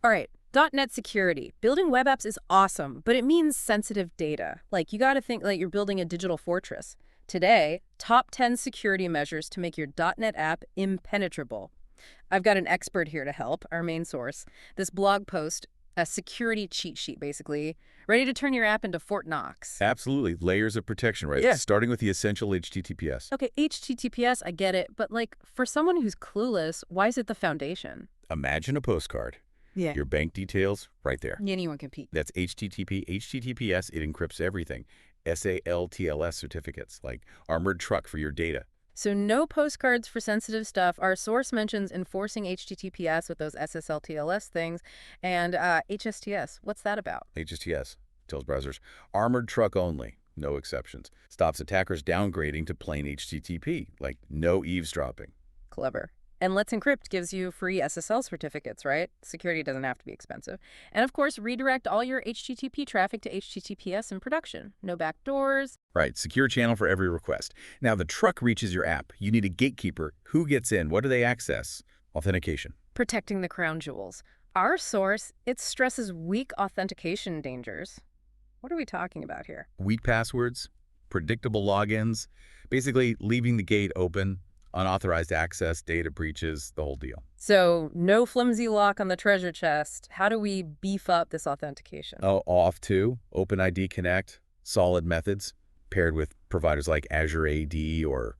All right, .NET security. Building web apps is awesome, but it means sensitive data. Like, you got to think like you're building a digital fortress. Today, top 10 security measures to make your .NET app impenetrable. I've got an expert here to help, our main source. This blog post, a security cheat sheet, basically, ready to turn your app into Fort Knox. Absolutely. Layers of protection, right? Yeah. Starting with the essential HTTPS. Okay, HTTPS, I get it, but like, for someone who's clueless, why is it the foundation? Imagine a postcard. Yeah. Your bank details, right there. Anyone can compete. That's HTTP. HTTPS, it encrypts everything. SALTLS certificates, like armored truck for your data. So no postcards for sensitive stuff. Our source mentions enforcing HTTPS with those SSL/TLS things, and HSTS. What's that about? HSTS tells browsers, armored truck only, no exceptions. Stops attackers downgrading to plain HTTP, like no eavesdropping. Clever. And Let's Encrypt gives you free SSL certificates, right? Security doesn't have to be expensive. And of course, redirect all your HTTP traffic to HTTPS in production. No backdoors. Right, secure channel for every request. Now, the truck reaches your app. You need a gatekeeper. Who gets in? What do they access? Authentication. Protecting the crown jewels. Our source, it stresses weak authentication dangers. What are we talking about here? Weak passwords, predictable logins, basically leaving the gate open, unauthorized access, data breaches, the whole deal. So no flimsy lock on the treasure chest. How do we beef up this authentication? Oh, off to OpenID Connect, solid methods, paired with providers like Azure AD or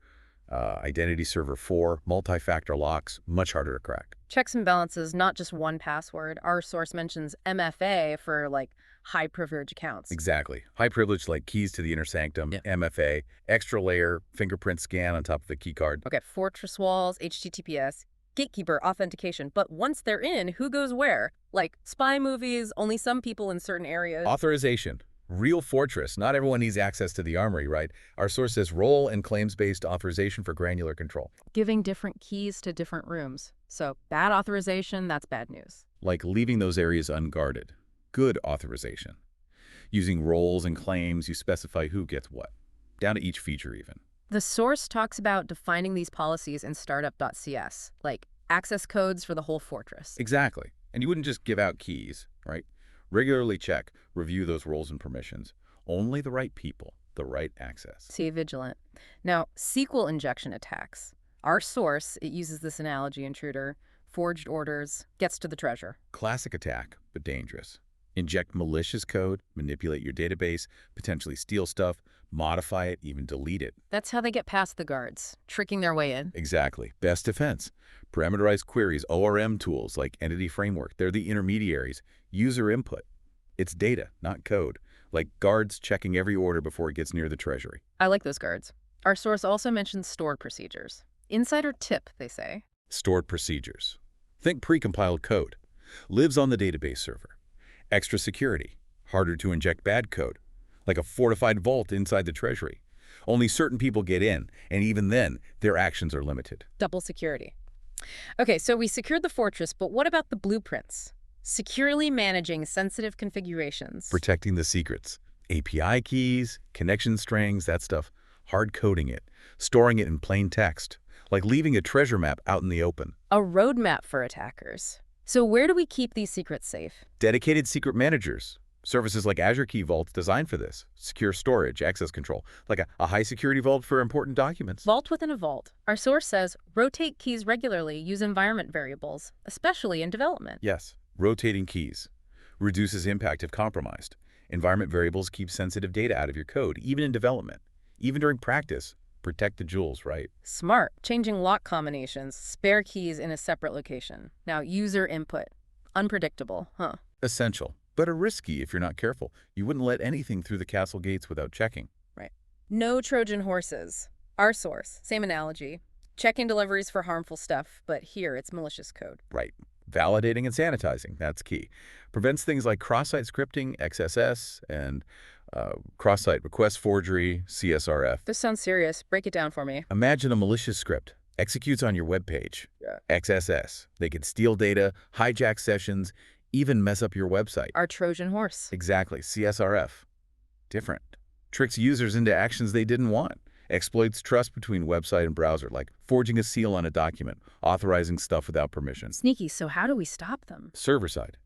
Identity Server 4, multi-factor locks, much harder to crack. Checks and balances, not just one password. Our source mentions MFA for like high privilege accounts. Exactly. High privilege like keys to the inner sanctum, Yeah. MFA, extra layer, fingerprint scan on top of the key card. Okay, fortress walls, HTTPS, gatekeeper authentication. But once they're in, who goes where? Like spy movies, only some people in certain areas. Authorization. Real fortress. Not everyone needs access to the armory, right? Our source says role and claims-based authorization for granular control. Giving different keys to different rooms. So bad authorization, that's bad news. Like leaving those areas unguarded. Good authorization. Using roles and claims, you specify who gets what, down to each feature even. The source talks about defining these policies in startup.cs, like access codes for the whole fortress. Exactly. And you wouldn't just give out keys, right? Regularly check, review those roles and permissions. Only the right people, the right access. Stay vigilant. Now, SQL injection attacks. Our source, it uses this analogy, intruder, forged orders, gets to the treasure. Classic attack, but dangerous. Inject malicious code, manipulate your database, potentially steal stuff, modify it, even delete it. That's how they get past the guards, tricking their way in. Exactly. Best defense. Parameterized queries, ORM tools like Entity Framework. They're the intermediaries. User input. It's data, not code. Like guards checking every order before it gets near the treasury. I like those guards. Our source also mentions stored procedures. Insider tip, they say. Stored procedures. Think precompiled code. Lives on the database server. Extra security. Harder to inject bad code. Like a fortified vault inside the treasury. Only certain people get in, and even then, their actions are limited. Double security. Okay, so we secured the fortress, but what about the blueprints? Securely managing sensitive configurations. Protecting the secrets. API keys, connection strings, that stuff. Hard coding it. Storing it in plain text. Like leaving a treasure map out in the open. A roadmap for attackers. So where do we keep these secrets safe? Dedicated secret managers. Services like Azure Key Vault's designed for this. Secure storage, access control. Like a high-security vault for important documents. Vault within a vault. Our source says rotate keys regularly, use environment variables, especially in development. Yes. Rotating keys. Reduces impact if compromised. Environment variables keep sensitive data out of your code, even in development. Even during practice. Protect the jewels, right? Smart. Changing lock combinations, spare keys in a separate location. Now, user input. Unpredictable, huh? Essential, but risky if you're not careful. You wouldn't let anything through the castle gates without checking. Right. No Trojan horses. Our source, same analogy. Checking deliveries for harmful stuff, but here it's malicious code. Right. Validating and sanitizing, that's key. Prevents things like cross-site scripting, XSS, and cross-site request forgery, CSRF. This sounds serious. Break it down for me. Imagine a malicious script. Executes on your web page. Yeah. XSS. They can steal data, hijack sessions, even mess up your website. Our Trojan horse. Exactly. CSRF. Different. Tricks users into actions they didn't want. Exploits trust between website and browser, like forging a seal on a document, authorizing stuff without permission. Sneaky, so how do we stop them? Server-side.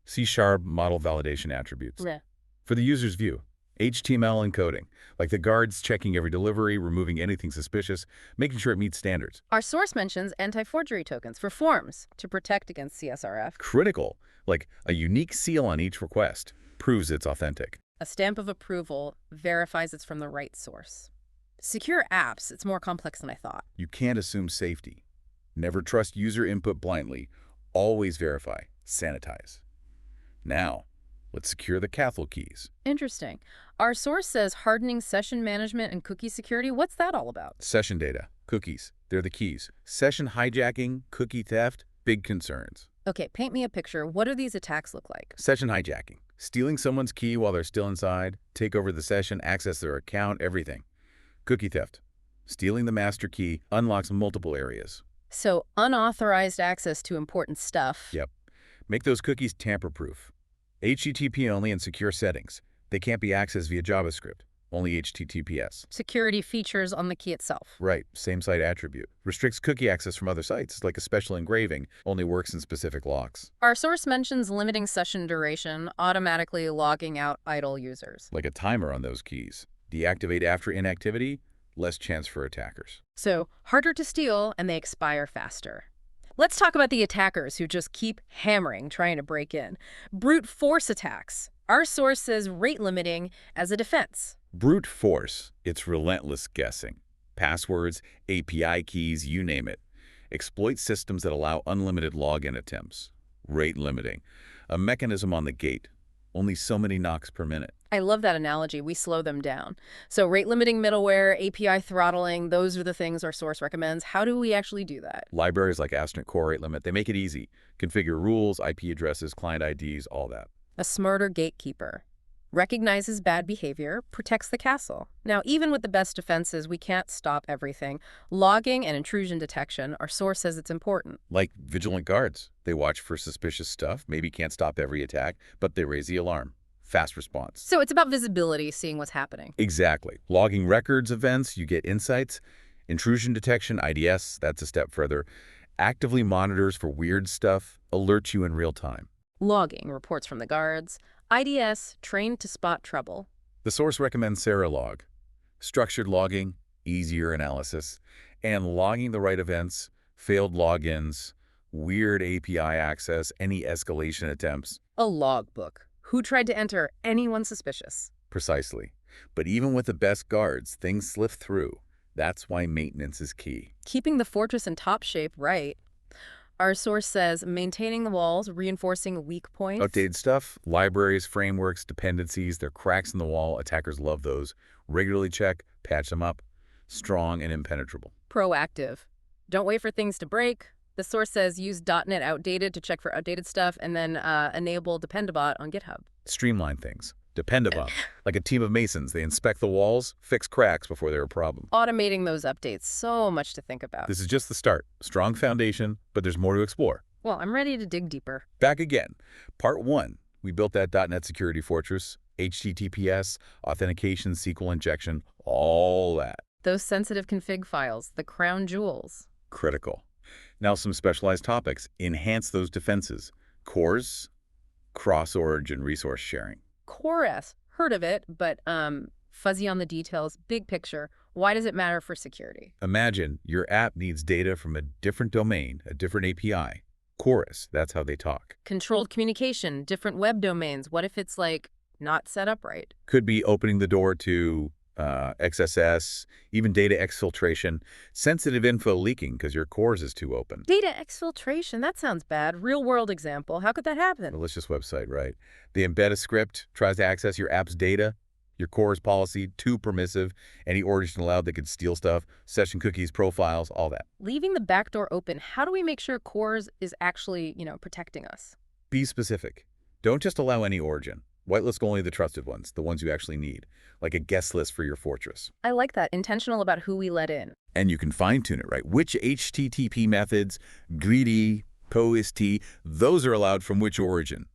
C# model validation attributes. Yeah. For the user's view, HTML encoding, like the guards checking every delivery, removing anything suspicious, making sure it meets standards. Our source mentions anti-forgery tokens for forms to protect against CSRF. Critical, like a unique seal on each request, proves it's authentic. A stamp of approval verifies it's from the right source. Secure apps, it's more complex than I thought. You can't assume safety. Never trust user input blindly. Always verify. Sanitize. Now, let's secure the Cathal keys. Interesting. Our source says hardening session management and cookie security. What's that all about? Session data, cookies, they're the keys. Session hijacking, cookie theft, big concerns. Okay, paint me a picture. What do these attacks look like? Session hijacking, stealing someone's key while they're still inside, take over the session, access their account, everything. Cookie theft, stealing the master key, unlocks multiple areas. So unauthorized access to important stuff. Yep. Make those cookies tamper-proof. HTTP only and secure settings. They can't be accessed via JavaScript, only HTTPS. Security features on the key itself. Right, same site attribute. Restricts cookie access from other sites, like a special engraving, only works in specific locks. Our source mentions limiting session duration, automatically logging out idle users. Like a timer on those keys. Deactivate after inactivity, less chance for attackers. So harder to steal, and they expire faster. Let's talk about the attackers who just keep hammering, trying to break in. Brute force attacks. Our source says rate limiting as a defense. Brute force, it's relentless guessing. Passwords, API keys, you name it. Exploit systems that allow unlimited login attempts. Rate limiting, a mechanism on the gate. Only so many knocks per minute. I love that analogy. We slow them down. So rate limiting middleware, API throttling, those are the things our source recommends. How do we actually do that? Libraries like Astronaut Core Rate Limit, they make it easy. Configure rules, IP addresses, client IDs, all that. A smarter gatekeeper. Recognizes bad behavior, protects the castle. Now, even with the best defenses, we can't stop everything. Logging and intrusion detection, our source says it's important. Like vigilant guards. They watch for suspicious stuff, maybe can't stop every attack, but they raise the alarm. Fast response. So it's about visibility, seeing what's happening. Exactly. Logging records, events, you get insights. Intrusion detection, IDS, that's a step further. Actively monitors for weird stuff, alerts you in real time. Logging, reports from the guards. IDS, trained to spot trouble. The source recommends Serilog. Structured logging, easier analysis, and logging the right events, failed logins, weird API access, any escalation attempts. A logbook. Who tried to enter anyone suspicious? Precisely. But even with the best guards, things slip through. That's why maintenance is key. Keeping the fortress in top shape, right? Our source says maintaining the walls, reinforcing weak points. Updated stuff, libraries, frameworks, dependencies, there are cracks in the wall. Attackers love those. Regularly check, patch them up. Strong and impenetrable. Proactive. Don't wait for things to break. The source says use .NET Outdated to check for outdated stuff, and then enable Dependabot on GitHub. Streamline things. Dependabot. Like a team of masons, they inspect the walls, fix cracks before they're a problem. Automating those updates, so much to think about. This is just the start. Strong foundation, but there's more to explore. Well, I'm ready to dig deeper. Back again. Part 1. We built that .NET Security Fortress, HTTPS, authentication, SQL injection, all that. Those sensitive config files, the crown jewels. Critical. Now some specialized topics. Enhance those defenses. Cores, cross-origin resource sharing. Chorus, heard of it, but fuzzy on the details, big picture. Why does it matter for security? Imagine your app needs data from a different domain, a different API. Chorus, that's how they talk. Controlled communication, different web domains. What if it's like not set up right? Could be opening the door to XSS, even data exfiltration, sensitive info leaking because your cores is too open. Data exfiltration, that sounds bad. Real world example. How could that happen? Malicious website, right? They embed a script, tries to access your app's data, your cores policy, too permissive, any origin allowed that could steal stuff, session cookies, profiles, all that. Leaving the back door open, how do we make sure cores is actually, protecting us? Be specific. Don't just allow any origin. Whitelist only the trusted ones, the ones you actually need, like a guest list for your fortress. I like that, intentional about who we let in. And you can fine-tune it, right? Which HTTP methods, greedy, POST, those are allowed from which origin.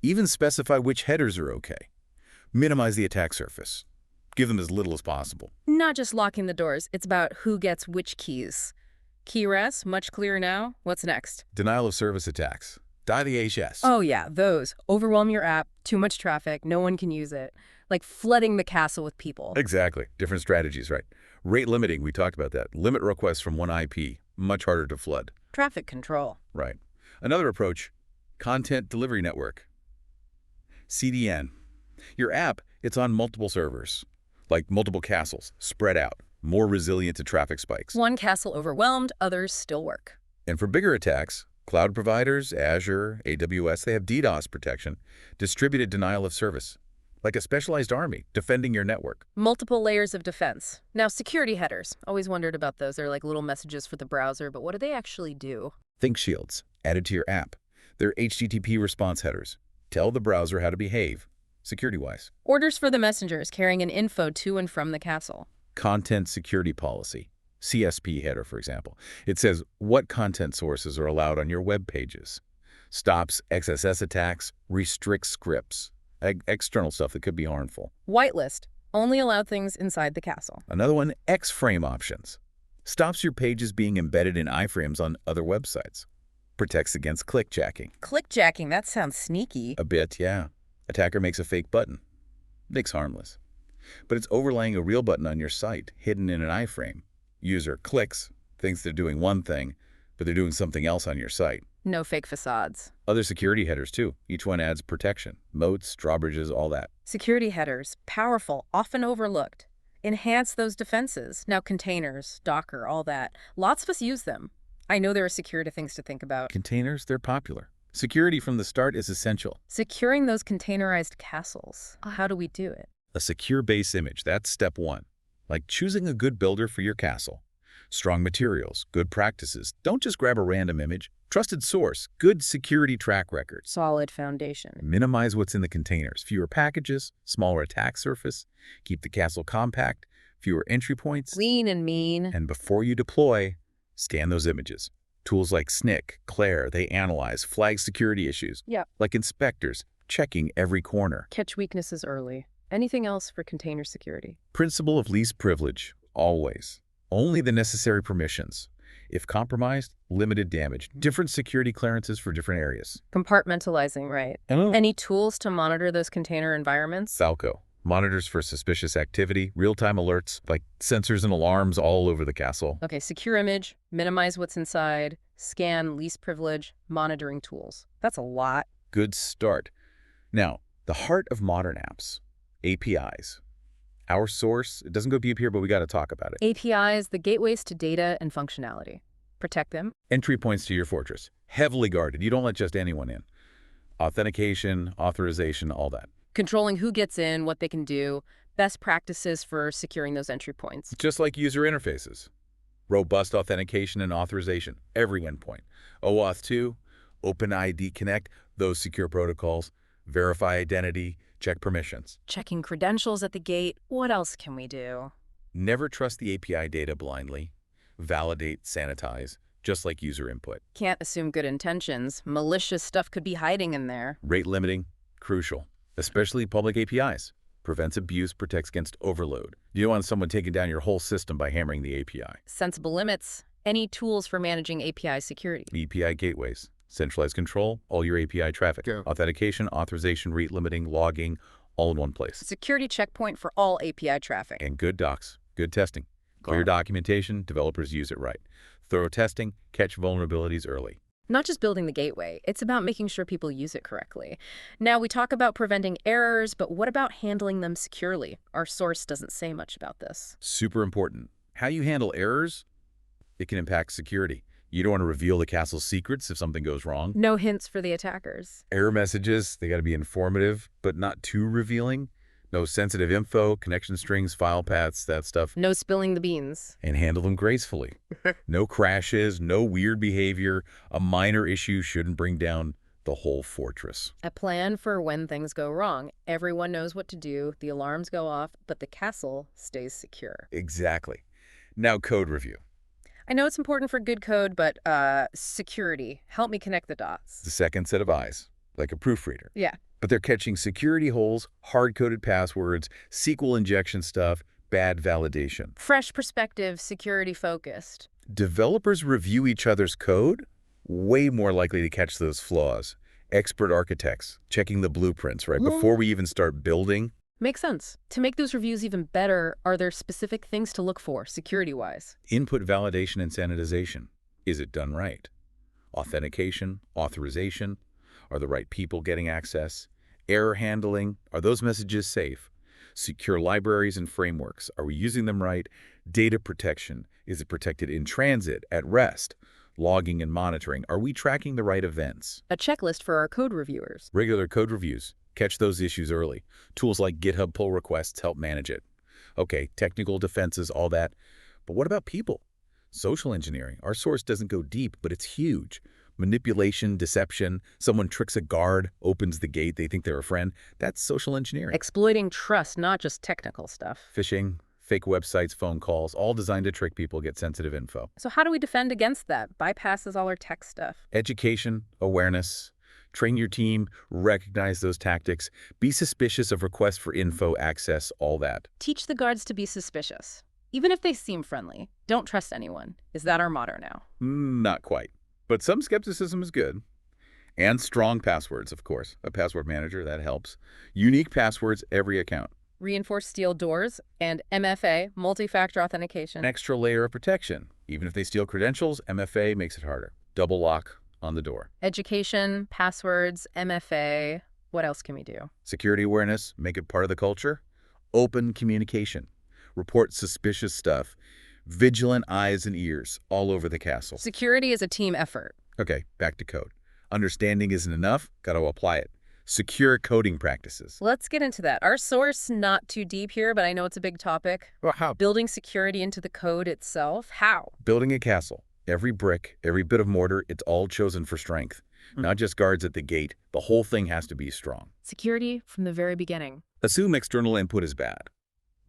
Even specify which headers are okay. Minimize the attack surface. Give them as little as possible. Not just locking the doors, it's about who gets which keys. Key res, much clearer now. What's next? Denial of service attacks. Die the HS. Oh yeah, those. Overwhelm your app, too much traffic, no one can use it. Like flooding the castle with people. Exactly. Different strategies, right? Rate limiting, we talked about that. Limit requests from one IP. Much harder to flood. Traffic control. Right. Another approach, content delivery network. CDN. Your app, it's on multiple servers, like multiple castles, spread out, more resilient to traffic spikes. One castle overwhelmed, others still work. And for bigger attacks, cloud providers, Azure, AWS, they have DDoS protection, distributed denial of service, like a specialized army defending your network. Multiple layers of defense. Now, security headers. Always wondered about those. They're like little messages for the browser, but what do they actually do? Think shields, added to your app. They're HTTP response headers. Tell the browser how to behave, security-wise. Orders for the messengers carrying an info to and from the castle. Content security policy, CSP header, for example. It says what content sources are allowed on your web pages. Stops XSS attacks, restricts scripts, external stuff that could be harmful. Whitelist. Only allow things inside the castle. Another one, X-frame options. Stops your pages being embedded in iframes on other websites. Protects against clickjacking. Clickjacking, that sounds sneaky. A bit, yeah. Attacker makes a fake button. Nick's harmless. But it's overlaying a real button on your site, hidden in an iframe. User clicks, thinks they're doing one thing, but they're doing something else on your site. No fake facades. Other security headers, too. Each one adds protection. Moats, drawbridges, all that. Security headers, powerful, often overlooked. Enhance those defenses. Now containers, Docker, all that. Lots of us use them. I know there are security things to think about. Containers, they're popular. Security from the start is essential. Securing those containerized castles. How do we do it? A secure base image, that's step one. Like choosing a good builder for your castle. Strong materials, good practices. Don't just grab a random image. Trusted source, good security track record. Solid foundation. Minimize what's in the containers. Fewer packages, smaller attack surface. Keep the castle compact, fewer entry points. Lean and mean. And before you deploy, scan those images. Tools like Snyk, Claire, they analyze, flag security issues. Yep. Like inspectors, checking every corner. Catch weaknesses early. Anything else for container security? Principle of least privilege, always. Only the necessary permissions. If compromised, limited damage. Different security clearances for different areas. Compartmentalizing, right. Any tools to monitor those container environments? Falco. Monitors for suspicious activity, real-time alerts, like sensors and alarms all over the castle. Okay, secure image, minimize what's inside, scan, least privilege, monitoring tools. That's a lot. Good start. Now, the heart of modern apps, APIs. Our source, it doesn't go deep here, but we got to talk about it. APIs, the gateways to data and functionality. Protect them. Entry points to your fortress. Heavily guarded. You don't let just anyone in. Authentication, authorization, all that. Controlling who gets in, what they can do, best practices for securing those entry points. Just like user interfaces. Robust authentication and authorization, every endpoint. OAuth 2, OpenID Connect, those secure protocols. Verify identity, check permissions. Checking credentials at the gate. What else can we do? Never trust the API data blindly. Validate, sanitize, just like user input. Can't assume good intentions. Malicious stuff could be hiding in there. Rate limiting, crucial, especially public APIs. Prevents abuse, protects against overload. You don't want someone taking down your whole system by hammering the API. Sensible limits. Any tools for managing API security? API gateways. Centralized control, all your API traffic. Go. Authentication, authorization, rate limiting, logging, all in one place. Security checkpoint for all API traffic. And good docs, good testing. Clear documentation, developers use it right. Thorough testing, catch vulnerabilities early. Not just building the gateway, it's about making sure people use it correctly. Now, we talk about preventing errors, but what about handling them securely? Our source doesn't say much about this. Super important. How you handle errors, it can impact security. You don't want to reveal the castle's secrets if something goes wrong. No hints for the attackers. Error messages, they got to be informative, but not too revealing. No sensitive info, connection strings, file paths, that stuff. No spilling the beans. And handle them gracefully. No crashes, no weird behavior. A minor issue shouldn't bring down the whole fortress. A plan for when things go wrong. Everyone knows what to do, the alarms go off, but the castle stays secure. Exactly. Now, code review. I know it's important for good code, but security. Help me connect the dots. The second set of eyes, like a proofreader. Yeah. But they're catching security holes, hard-coded passwords, SQL injection stuff, bad validation. Fresh perspective, security focused. Developers review each other's code? way more likely to catch those flaws. Expert architects checking the blueprints, right, before we even start building. Makes sense. To make those reviews even better, are there specific things to look for, security-wise? Input validation and sanitization. Is it done right? Authentication, authorization. Are the right people getting access? Error handling. Are those messages safe? Secure libraries and frameworks. Are we using them right? Data protection. Is it protected in transit, at rest? Logging and monitoring. Are we tracking the right events? A checklist for our code reviewers. Regular code reviews. Catch those issues early. Tools like GitHub pull requests help manage it. Okay, technical defenses, all that. But what about people? Social engineering. Our source doesn't go deep, but it's huge. Manipulation, deception. Someone tricks a guard, opens the gate, they think they're a friend. That's social engineering. Exploiting trust, not just technical stuff. Phishing, fake websites, phone calls, all designed to trick people, get sensitive info. So how do we defend against that? Bypasses all our tech stuff. Education, awareness. Train your team, recognize those tactics, be suspicious of requests for info, access, all that. Teach the guards to be suspicious. Even if they seem friendly, don't trust anyone. Is that our motto now? Not quite. But some skepticism is good. And strong passwords, of course. A password manager, that helps. Unique passwords, every account. Reinforced steel doors and MFA, multi-factor authentication. An extra layer of protection. Even if they steal credentials, MFA makes it harder. Double lock on the door. Education, passwords, MFA. What else can we do? Security awareness, make it part of the culture. Open communication. Report suspicious stuff. Vigilant eyes and ears all over the castle. Security is a team effort. Okay, back to code. Understanding isn't enough, got to apply it. Secure coding practices. Let's get into that. Our source, not too deep here, but I know it's a big topic. Well, how? Building security into the code itself. How? Building a castle. Every brick, every bit of mortar, it's all chosen for strength. Not just guards at the gate. The whole thing has to be strong. Security from the very beginning. Assume external input is bad.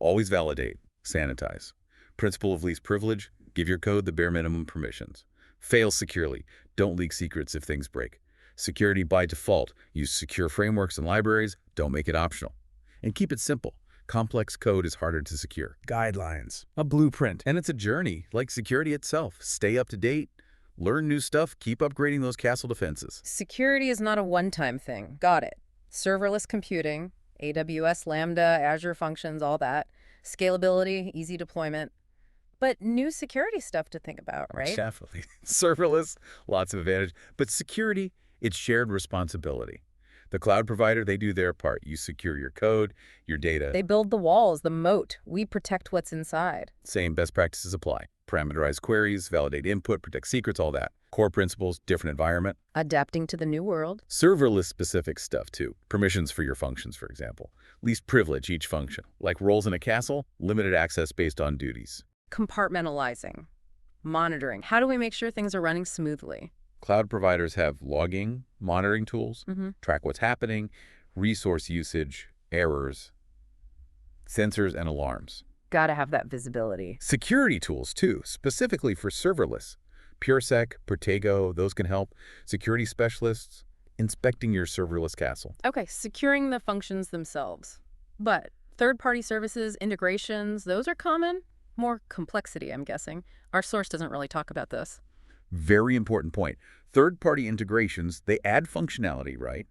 Always validate. Sanitize. Principle of least privilege. Give your code the bare minimum permissions. Fail securely. Don't leak secrets if things break. Security by default. Use secure frameworks and libraries. Don't make it optional. And keep it simple. Complex code is harder to secure. Guidelines. A blueprint. And it's a journey, like security itself. Stay up to date. Learn new stuff. Keep upgrading those castle defenses. Security is not a one-time thing. Got it. Serverless computing, AWS Lambda, Azure Functions, all that. Scalability, easy deployment. But new security stuff to think about, right? Definitely. Serverless, lots of advantage. But security, it's shared responsibility. The cloud provider, they do their part. You secure your code, your data. They build the walls, the moat. We protect what's inside. Same best practices apply. Parameterize queries, validate input, protect secrets, all that. Core principles, different environment. Adapting to the new world. Serverless specific stuff too. Permissions for your functions, for example. Least privilege each function. Like roles in a castle, limited access based on duties. Compartmentalizing. Monitoring. How do we make sure things are running smoothly? Cloud providers have logging, monitoring tools, track what's happening, resource usage, errors, sensors, and alarms. Gotta have that visibility. Security tools, too, specifically for serverless. PureSec, Protego, those can help. Security specialists, inspecting your serverless castle. Okay, securing the functions themselves. But third-party services, integrations, those are common? More complexity, I'm guessing. Our source doesn't really talk about this. Very important point. Third-party integrations, they add functionality, right?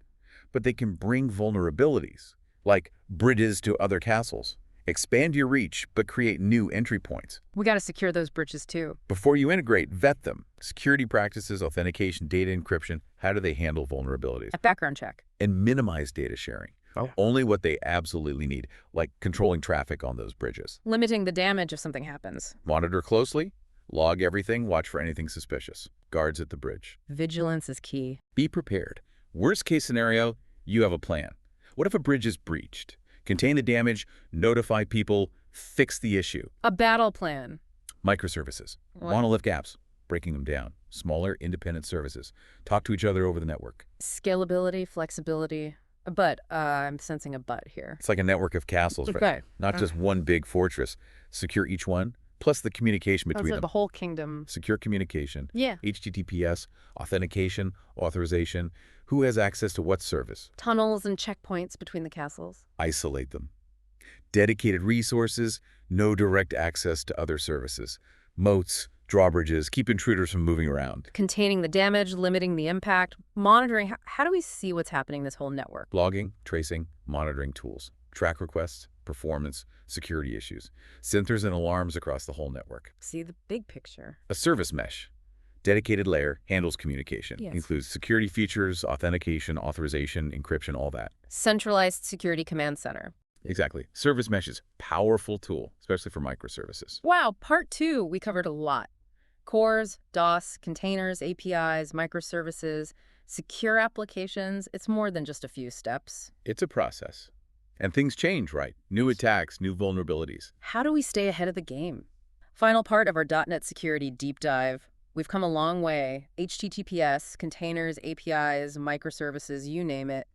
But they can bring vulnerabilities, like bridges to other castles. Expand your reach, but create new entry points. We gotta secure those bridges too. Before you integrate, vet them. Security practices, authentication, data encryption, how do they handle vulnerabilities? A background check. And minimize data sharing. Only what they absolutely need, like controlling traffic on those bridges. Limiting the damage if something happens. Monitor closely, log everything, watch for anything suspicious. Guards at the bridge. Vigilance is key. Be prepared. Worst case scenario, you have a plan. What if a bridge is breached? Contain the damage, notify people, fix the issue. A battle plan. Microservices. What? Monolith apps, breaking them down. Smaller, independent services. Talk to each other over the network. Scalability, flexibility. But I'm sensing a but here. It's like a network of castles, right? Okay. Not just one big fortress. Secure each one, plus the communication between So them. the whole kingdom. Secure communication. Yeah. HTTPS, authentication, authorization. Who has access to what service? Tunnels and checkpoints between the castles. Isolate them. Dedicated resources, no direct access to other services. Moats, drawbridges, keep intruders from moving around. Containing the damage, limiting the impact, monitoring. How do we see what's happening in this whole network? Logging, tracing, monitoring tools, track requests, performance, security issues, sensors and alarms across the whole network. See the big picture. A service mesh, dedicated layer, handles communication, Yes. includes security features, authentication, authorization, encryption, all that. Centralized security command center. Exactly. Service mesh is a powerful tool, especially for microservices. Wow, part 2, we covered a lot. Cores, DOS, containers, APIs, microservices, secure applications. It's more than just a few steps. It's a process. And things change, right? New attacks, new vulnerabilities. How do we stay ahead of the game? Final part of our .NET security deep dive. We've come a long way. HTTPS, containers, APIs, microservices, you name it.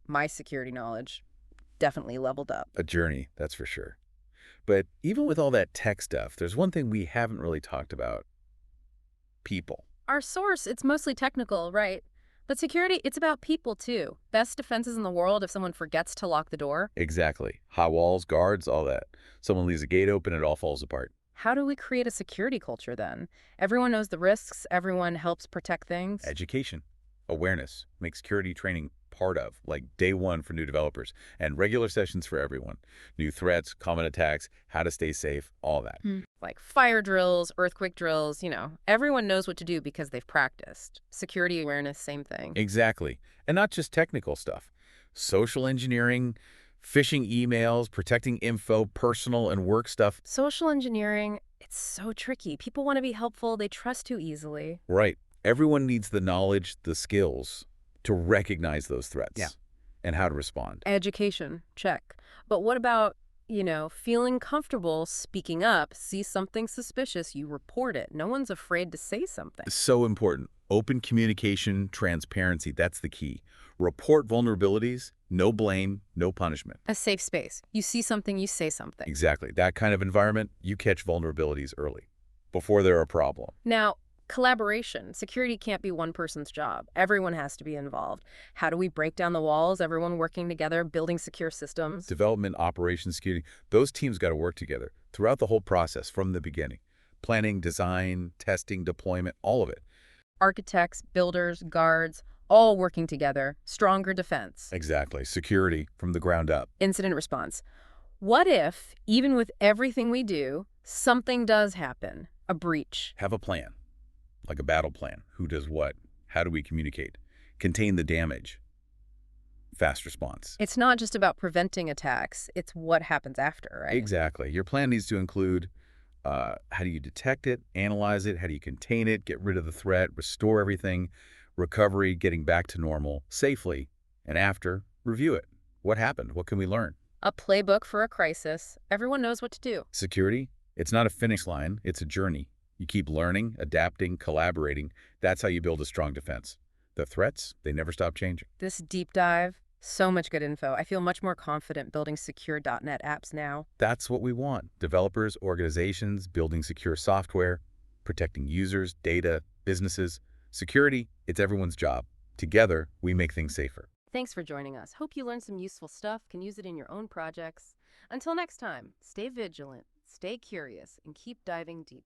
My security knowledge definitely leveled up. A journey, that's for sure. But even with all that tech stuff, there's one thing we haven't really talked about. People. Our source, it's mostly technical, right? But security, it's about people too. Best defenses in the world if someone forgets to lock the door. Exactly. Hot walls, guards, all that. Someone leaves a gate open, it all falls apart. How do we create a security culture then? Everyone knows the risks, everyone helps protect things. Education, awareness, make security training part of, like day one for new developers, and regular sessions for everyone. New threats, common attacks, how to stay safe, all that. Like fire drills, earthquake drills, everyone knows what to do because they've practiced. Security awareness, same thing. Exactly. And not just technical stuff. Social engineering, phishing emails, protecting info, personal and work stuff. Social engineering, it's so tricky. People want to be helpful, they trust too easily. Right. Everyone needs the knowledge, the skills to recognize those threats. Yeah. And how to respond. Education, check. But what about, feeling comfortable speaking up, see something suspicious, you report it. No one's afraid to say something. So important. Open communication, transparency, that's the key. Report vulnerabilities, no blame, no punishment. A safe space. You see something, you say something. Exactly. That kind of environment, you catch vulnerabilities early, before they're a problem. Now, collaboration. Security can't be one person's job. Everyone has to be involved. How do we break down the walls? Everyone working together, building secure systems. Development, operations, security, those teams got to work together throughout the whole process from the beginning. Planning, design, testing, deployment, all of it. Architects, builders, guards, all working together. Stronger defense. Exactly. Security from the ground up. Incident response. What if, even with everything we do, something does happen? A breach. Have a plan. Like a battle plan. Who does what? How do we communicate? Contain the damage. Fast response. It's not just about preventing attacks, it's what happens after, right? Exactly. Your plan needs to include how do you detect it, analyze it, how do you contain it, get rid of the threat, restore everything, recovery, getting back to normal safely, and after, review it. What happened? What can we learn? A playbook for a crisis. Everyone knows what to do. Security, it's not a finish line, it's a journey. You keep learning, adapting, collaborating. That's how you build a strong defense. The threats, they never stop changing. This deep dive, so much good info. I feel much more confident building secure .NET apps now. That's what we want. Developers, organizations, building secure software, protecting users, data, businesses. Security, it's everyone's job. Together, we make things safer. Thanks for joining us. Hope you learned some useful stuff, can use it in your own projects. Until next time, stay vigilant, stay curious, and keep diving deep.